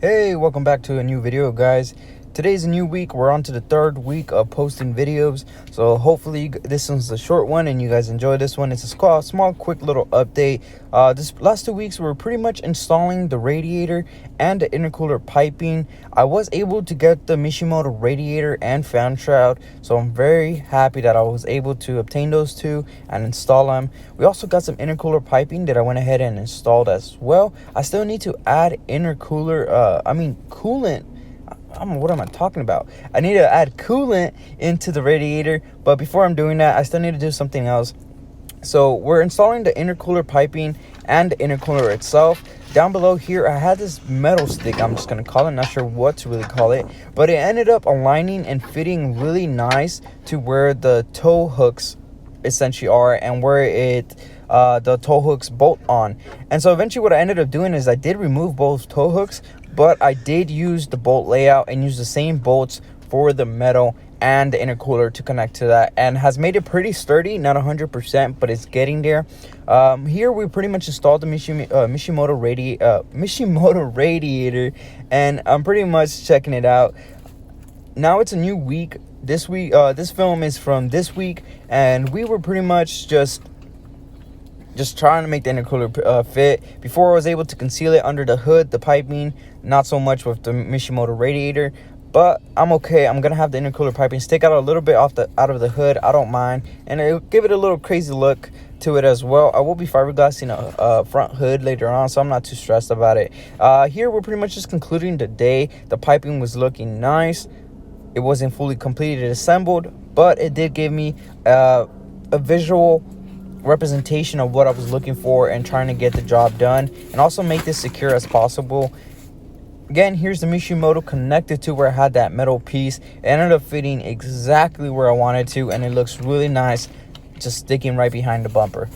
Hey, welcome back to a new video, guys. Today's a new week. We're on to the third week of posting videos, so hopefully this one's a short one and you guys enjoy this one. It's a small quick little update. This last 2 weeks we were pretty much installing the radiator and the intercooler piping. I was able to get the Miata radiator and fan shroud, so I'm very happy that I was able to obtain those two and install them. We also got some intercooler piping that I went ahead and installed as well. I still need to add coolant. What am I talking about? I need to add coolant into the radiator, but before I'm doing that, I still need to do something else. So we're installing the intercooler piping and the intercooler itself. Down below here, I had this metal stick, I'm just going to call it, not sure what to really call it, but it ended up aligning and fitting really nice to where the tow hooks essentially are and where the tow hooks bolt on. And so eventually what I ended up doing is I did remove both tow hooks, but I did use the bolt layout and use the same bolts for the metal and the intercooler to connect to that, and has made it pretty sturdy. Not 100%, but it's getting there. Here we pretty much installed the Miata radiator, and I'm pretty much checking it out. Now it's a new week. This film is from this week, and we were pretty much just trying to make the intercooler fit. Before I was able to conceal it under the hood, the piping, not so much with the Miata radiator, but I'm okay. I'm gonna have the intercooler piping stick out a little bit out of the hood. I don't mind, and it'll give it a little crazy look to it as well. I will be fiberglassing a front hood later on, so I'm not too stressed about it. Here we're pretty much just concluding the day. The piping was looking nice. It wasn't fully completed assembled, but it did give me a visual representation of what I was looking for and trying to get the job done, and also make this secure as possible. Again, here's the Miata connected to where I had that metal piece. It ended up fitting exactly where I wanted to, and it looks really nice just sticking right behind the bumper.